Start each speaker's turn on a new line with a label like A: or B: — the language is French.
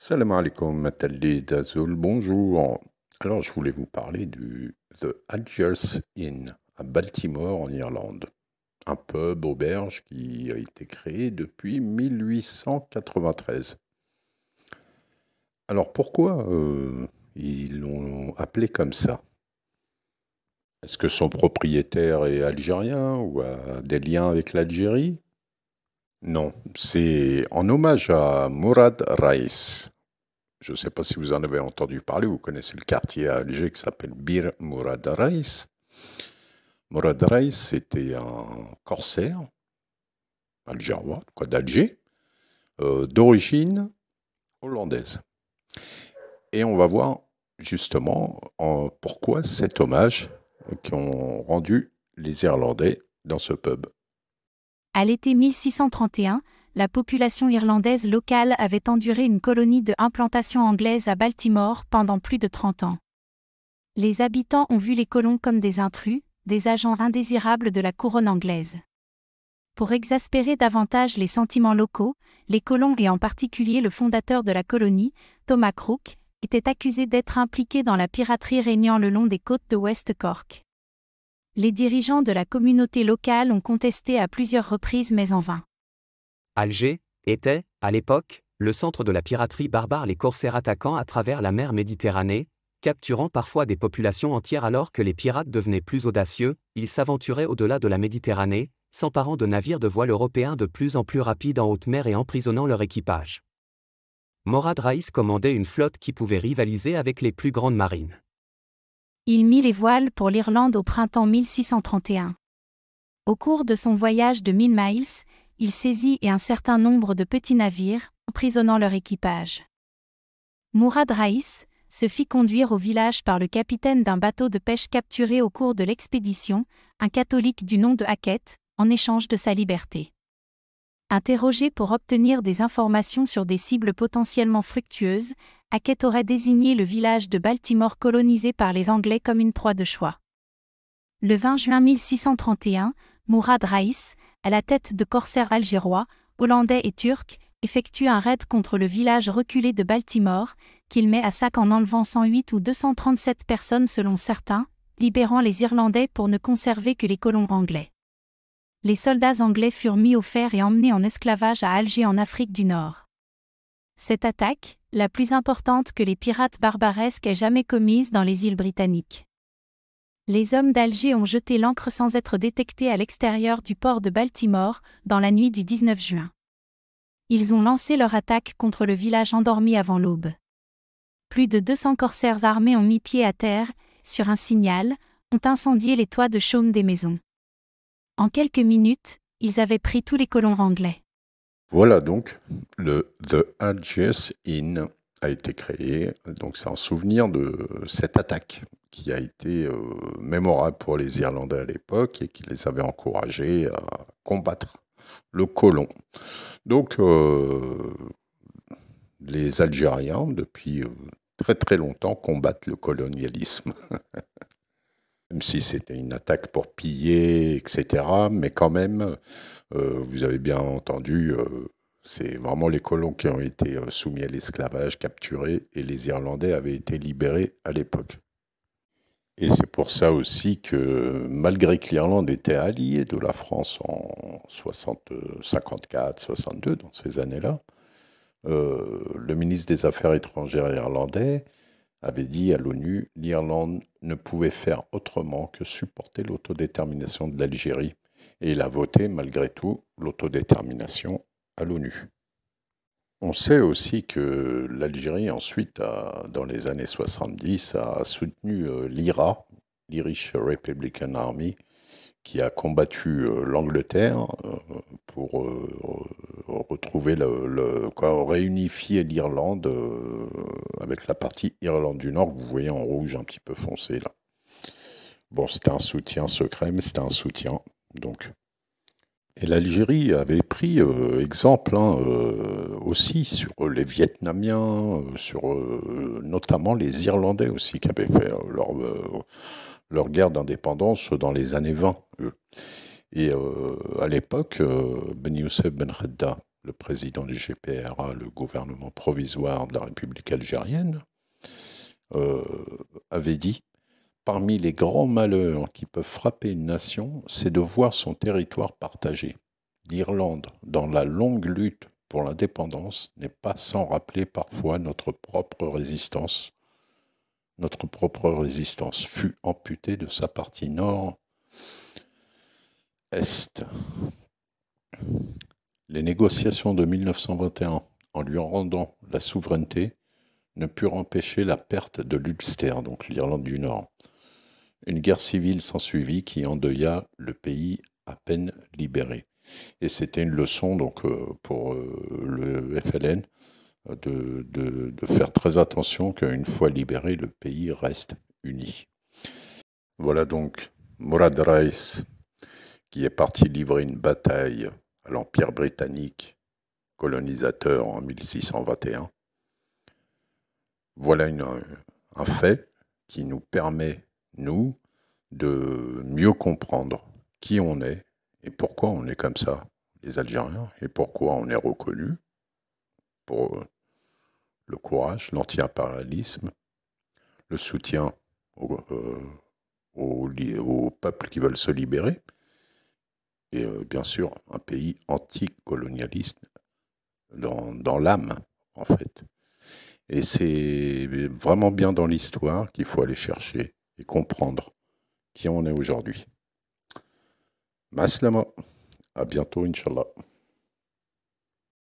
A: Salam alaikum, Matalid Azul, bonjour. Alors, je voulais vous parler du The Algiers Inn à Baltimore, en Irlande. Un pub auberge qui a été créé depuis 1893. Alors, pourquoi ils l'ont appelé comme ça? Est-ce que son propriétaire est algérien ou a des liens avec l'Algérie? Non, c'est en hommage à Mourad Raïs. Je ne sais pas si vous en avez entendu parler, vous connaissez le quartier à Alger qui s'appelle Bir Mourad Raïs. Mourad Raïs, c'était un corsaire algérois, quoi, d'Alger, d'origine hollandaise. Et on va voir justement pourquoi cet hommage qu'ont rendu les Irlandais dans ce pub.
B: À l'été 1631, la population irlandaise locale avait enduré une colonie de implantation anglaise à Baltimore pendant plus de 30 ans. Les habitants ont vu les colons comme des intrus, des agents indésirables de la couronne anglaise. Pour exaspérer davantage les sentiments locaux, les colons et en particulier le fondateur de la colonie, Thomas Crook, étaient accusés d'être impliqués dans la piraterie régnant le long des côtes de West Cork. Les dirigeants de la communauté locale ont contesté à plusieurs reprises mais en vain.
C: Alger était, à l'époque, le centre de la piraterie barbare, les corsaires attaquant à travers la mer Méditerranée, capturant parfois des populations entières. Alors que les pirates devenaient plus audacieux, ils s'aventuraient au-delà de la Méditerranée, s'emparant de navires de voile européens de plus en plus rapides en haute mer et emprisonnant leur équipage. Mourad Raïs commandait une flotte qui pouvait rivaliser avec les plus grandes marines.
B: Il mit les voiles pour l'Irlande au printemps 1631. Au cours de son voyage de 1000 miles, il saisit un certain nombre de petits navires, emprisonnant leur équipage. Mourad Raïs se fit conduire au village par le capitaine d'un bateau de pêche capturé au cours de l'expédition, un catholique du nom de Hackett, en échange de sa liberté. Interrogé pour obtenir des informations sur des cibles potentiellement fructueuses, Hackett aurait désigné le village de Baltimore colonisé par les Anglais comme une proie de choix. Le 20 juin 1631, Mourad Raïs, à la tête de corsaires algérois, hollandais et turcs, effectue un raid contre le village reculé de Baltimore, qu'il met à sac en enlevant 108 ou 237 personnes selon certains, libérant les Irlandais pour ne conserver que les colons anglais. Les soldats anglais furent mis au fer et emmenés en esclavage à Alger en Afrique du Nord. Cette attaque, la plus importante que les pirates barbaresques aient jamais commise dans les îles britanniques. Les hommes d'Alger ont jeté l'ancre sans être détectés à l'extérieur du port de Baltimore, dans la nuit du 19 juin. Ils ont lancé leur attaque contre le village endormi avant l'aube. Plus de 200 corsaires armés ont mis pied à terre, sur un signal, ont incendié les toits de chaume des maisons. En quelques minutes, ils avaient pris tous les colons anglais.
A: Voilà donc, le The Algiers Inn a été créé, donc c'est en souvenir de cette attaque qui a été mémorable pour les Irlandais à l'époque et qui les avait encouragés à combattre le colon. Donc, les Algériens, depuis très très longtemps, combattent le colonialisme. Même si c'était une attaque pour piller, etc. Mais quand même, vous avez bien entendu, c'est vraiment les colons qui ont été soumis à l'esclavage, capturés, et les Irlandais avaient été libérés à l'époque. Et c'est pour ça aussi que, malgré que l'Irlande était alliée de la France en 54, 62, dans ces années-là, le ministre des Affaires étrangères irlandais avait dit à l'ONU, l'Irlande ne pouvait faire autrement que supporter l'autodétermination de l'Algérie. Et il a voté, malgré tout, l'autodétermination à l'ONU. On sait aussi que l'Algérie, ensuite, dans les années 70, a soutenu l'IRA, l'Irish Republican Army, qui a combattu l'Angleterre pour retrouver réunifier l'Irlande avec la partie Irlande du Nord que vous voyez en rouge un petit peu foncé là. Bon, c'était un soutien secret, mais c'était un soutien. Donc. Et l'Algérie avait pris exemple aussi sur les Vietnamiens, sur notamment les Irlandais aussi, qui avaient fait leur guerre d'indépendance dans les années 20. Et à l'époque, Ben Youssef Ben Khedda, le président du GPRA, le gouvernement provisoire de la République algérienne, avait dit: parmi les grands malheurs qui peuvent frapper une nation, c'est de voir son territoire partagé. L'Irlande, dans la longue lutte pour l'indépendance, n'est pas sans rappeler parfois notre propre résistance. Notre propre résistance fut amputée de sa partie nord-est. Les négociations de 1921, en lui rendant la souveraineté, ne purent empêcher la perte de l'Ulster, donc l'Irlande du Nord. Une guerre civile s'ensuivit qui endeuilla le pays à peine libéré. Et c'était une leçon donc, pour le FLN de faire très attention qu'une fois libéré, le pays reste uni. Voilà donc Mourad Reis qui est parti livrer une bataille à l'Empire britannique colonisateur en 1621. Voilà un fait qui nous permet, nous, de mieux comprendre qui on est et pourquoi on est comme ça, les Algériens, et pourquoi on est reconnus pour le courage, l'anti-impérialisme, le soutien aux peuples qui veulent se libérer, et bien sûr un pays anticolonialiste dans l'âme, en fait. Et c'est vraiment bien dans l'histoire qu'il faut aller chercher et comprendre qui on est aujourd'hui. Maslama, à bientôt, Inch'Allah.